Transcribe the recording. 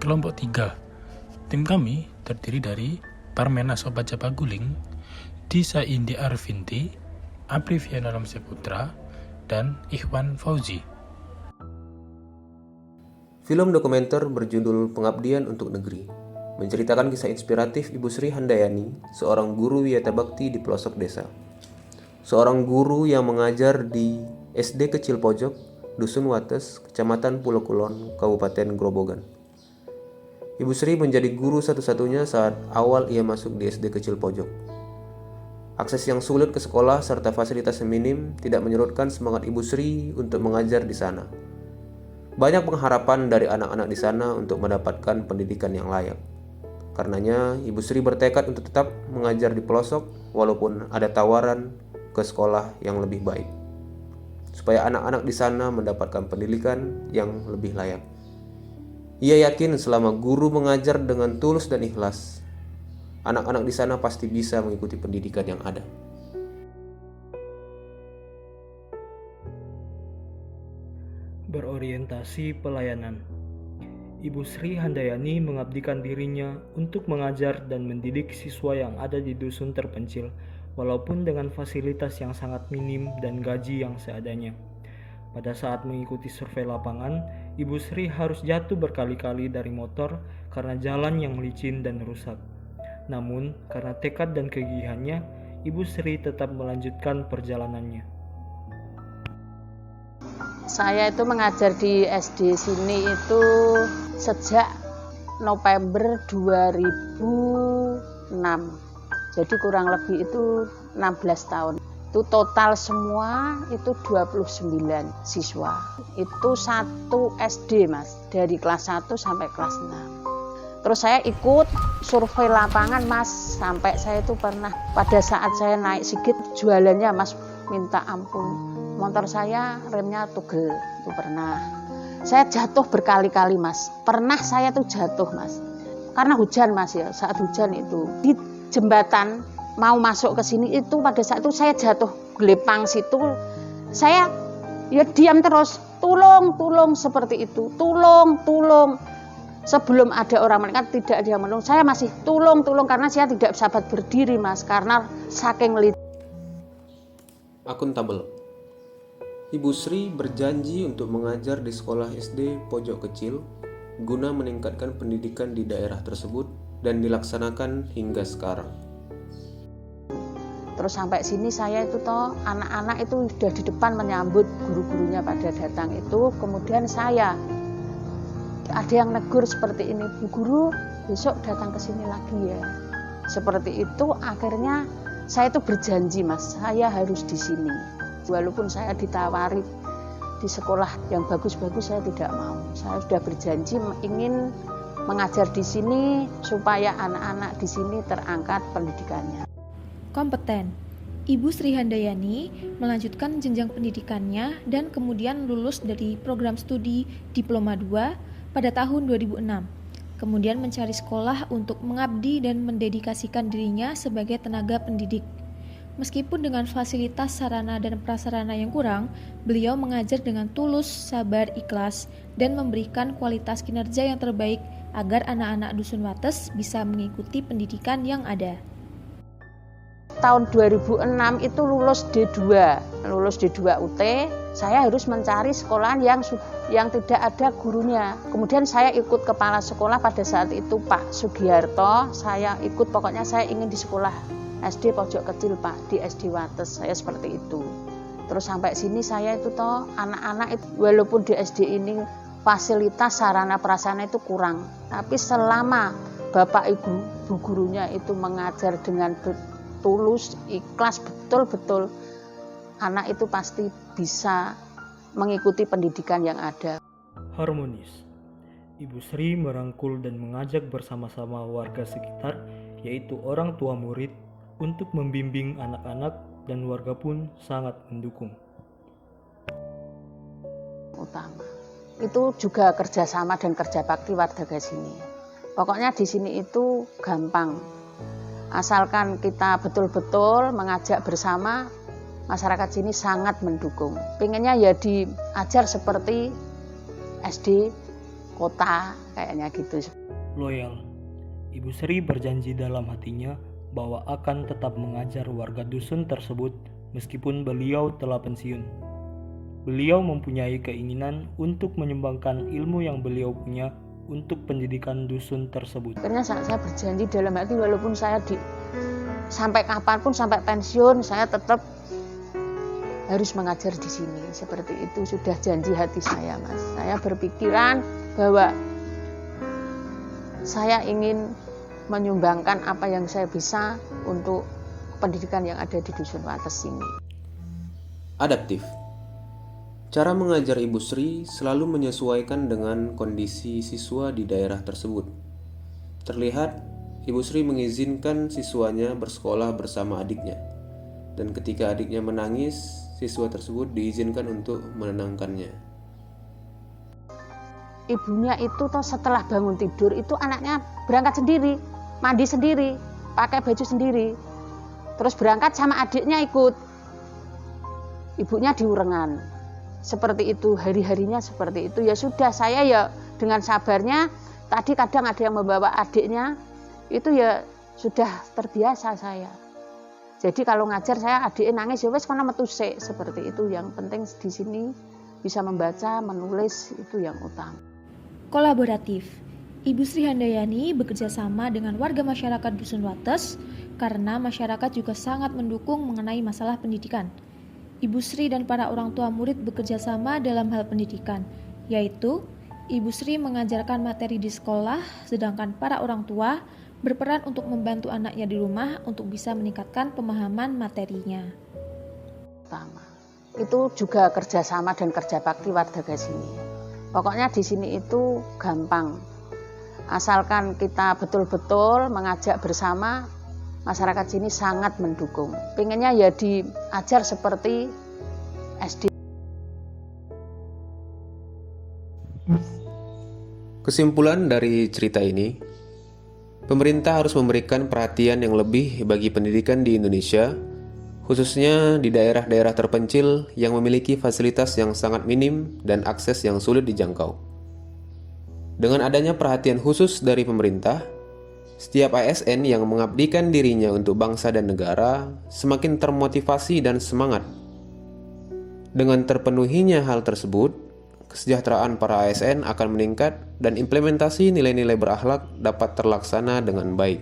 Kelompok 3. Tim kami terdiri dari Parmena Sobaja Paguling, Disa Indi Arvinti, Apriviana Lamseputra, dan Ikhwan Fauzi. Film dokumenter berjudul Pengabdian untuk Negeri menceritakan kisah inspiratif Ibu Sri Handayani, seorang guru wiyata bakti di pelosok desa. Seorang guru yang mengajar di SD Kecil Pojok, Dusun Wates, Kecamatan Pulau Kulon, Kabupaten Grobogan. Ibu Sri menjadi guru satu-satunya saat awal ia masuk di SD Kecil Pojok. Akses yang sulit ke sekolah serta fasilitas yang minim tidak menyurutkan semangat Ibu Sri untuk mengajar di sana. Banyak pengharapan dari anak-anak di sana untuk mendapatkan pendidikan yang layak. Karenanya, Ibu Sri bertekad untuk tetap mengajar di pelosok walaupun ada tawaran ke sekolah yang lebih baik, supaya anak-anak di sana mendapatkan pendidikan yang lebih layak. Ia yakin selama guru mengajar dengan tulus dan ikhlas, anak-anak di sana pasti bisa mengikuti pendidikan yang ada. Berorientasi pelayanan. Ibu Sri Handayani mengabdikan dirinya untuk mengajar dan mendidik siswa yang ada di dusun terpencil, walaupun dengan fasilitas yang sangat minim dan gaji yang seadanya. Pada saat mengikuti survei lapangan, Ibu Sri harus jatuh berkali-kali dari motor karena jalan yang licin dan rusak. Namun, karena tekad dan kegigihannya, Ibu Sri tetap melanjutkan perjalanannya. Saya itu mengajar di SD sini itu sejak November 2006. Jadi kurang lebih itu 16 tahun. Itu total semua itu 29 siswa. Itu satu SD, Mas, dari kelas 1 sampai kelas 6. Terus saya ikut survei lapangan, Mas, sampai saya itu pernah pada saat saya naik Sigit jualannya, Mas, minta ampun. Motor saya remnya tugel, itu pernah. Saya jatuh berkali-kali, Mas. Pernah saya tuh jatuh, Mas. Karena hujan, Mas, ya. Saat hujan itu di jembatan mau masuk ke sini itu pada saat itu saya jatuh gelepang situ. Saya ya diam terus. Tolong seperti itu. Tolong. Sebelum ada orang mereka tidak ada yang menolong. Saya masih tolong karena saya tidak sahabat berdiri, Mas, karena saking lit. Akuntabel. Ibu Sri berjanji untuk mengajar di sekolah SD Pojok Kecil guna meningkatkan pendidikan di daerah tersebut dan dilaksanakan hingga sekarang. Terus sampai sini saya itu anak-anak itu sudah di depan menyambut guru-gurunya pada datang itu. Kemudian saya ada yang negur seperti ini, Bu Guru besok datang ke sini lagi ya. Seperti itu akhirnya saya itu berjanji, Mas, saya harus di sini. Walaupun saya ditawari di sekolah yang bagus-bagus, saya tidak mau. Saya sudah berjanji ingin mengajar di sini supaya anak-anak di sini terangkat pendidikannya. Kompeten. Ibu Sri Handayani melanjutkan jenjang pendidikannya dan kemudian lulus dari program studi Diploma 2 pada tahun 2006. Kemudian mencari sekolah untuk mengabdi dan mendedikasikan dirinya sebagai tenaga pendidik. Meskipun dengan fasilitas sarana dan prasarana yang kurang, beliau mengajar dengan tulus, sabar, ikhlas, dan memberikan kualitas kinerja yang terbaik agar anak-anak Dusun Wates bisa mengikuti pendidikan yang ada. Tahun 2006 itu lulus D2 UT, saya harus mencari sekolahan yang tidak ada gurunya. Kemudian saya ikut kepala sekolah pada saat itu Pak Sugiharto, saya ingin di sekolah SD Pojok Kecil, Pak, di SD Wates, saya seperti itu. Terus sampai sini saya itu anak-anak itu walaupun di SD ini fasilitas sarana prasarana itu kurang, tapi selama Bapak Ibu gurunya itu mengajar dengan tulus, ikhlas, betul-betul anak itu pasti bisa mengikuti pendidikan yang ada. Harmonis. Ibu Sri merangkul dan mengajak bersama-sama warga sekitar, yaitu orang tua murid, untuk membimbing anak-anak, dan warga pun sangat mendukung. Utama itu juga kerjasama dan kerja bakti warga sini. Pokoknya di sini itu gampang. Asalkan kita betul-betul mengajak bersama, masyarakat sini sangat mendukung. Pengennya ya diajar seperti SD kota, kayaknya gitu. Loyal. Ibu Sri berjanji dalam hatinya bahwa akan tetap mengajar warga dusun tersebut meskipun beliau telah pensiun. Beliau mempunyai keinginan untuk menyumbangkan ilmu yang beliau punya untuk pendidikan dusun tersebut. Akhirnya saya berjanji dalam hati, walaupun saya sampai kapanpun, sampai pensiun, saya tetap harus mengajar di sini. Seperti itu sudah janji hati saya, Mas. Saya berpikiran bahwa saya ingin menyumbangkan apa yang saya bisa untuk pendidikan yang ada di Dusun Wates ini. Adaptif. Cara mengajar Ibu Sri selalu menyesuaikan dengan kondisi siswa di daerah tersebut. Terlihat, Ibu Sri mengizinkan siswanya bersekolah bersama adiknya. Dan ketika adiknya menangis, siswa tersebut diizinkan untuk menenangkannya. Ibunya itu setelah bangun tidur itu anaknya berangkat sendiri, mandi sendiri, pakai baju sendiri. Terus berangkat sama adiknya ikut. Ibunya diurengan. Seperti itu, hari-harinya seperti itu. Ya sudah, saya ya dengan sabarnya, tadi kadang ada yang membawa adiknya, itu ya sudah terbiasa saya. Jadi kalau ngajar saya adiknya nangis, ya wes kono metu sik, seperti itu. Yang penting di sini bisa membaca, menulis, itu yang utama. Kolaboratif. Ibu Sri Handayani bekerja sama dengan warga masyarakat Dusun Wates karena masyarakat juga sangat mendukung mengenai masalah pendidikan. Ibu Sri dan para orang tua murid bekerja sama dalam hal pendidikan, yaitu Ibu Sri mengajarkan materi di sekolah, sedangkan para orang tua berperan untuk membantu anaknya di rumah untuk bisa meningkatkan pemahaman materinya. Utama. Itu juga kerjasama dan kerja bakti warga sini. Pokoknya di sini itu gampang. Asalkan kita betul-betul mengajak bersama, masyarakat sini sangat mendukung. Pengennya ya diajar seperti SD. Kesimpulan dari cerita ini, pemerintah harus memberikan perhatian yang lebih bagi pendidikan di Indonesia, khususnya di daerah-daerah terpencil yang memiliki fasilitas yang sangat minim dan akses yang sulit dijangkau. Dengan adanya perhatian khusus dari pemerintah, setiap ASN yang mengabdikan dirinya untuk bangsa dan negara semakin termotivasi dan semangat. Dengan terpenuhinya hal tersebut, kesejahteraan para ASN akan meningkat dan implementasi nilai-nilai berakhlak dapat terlaksana dengan baik.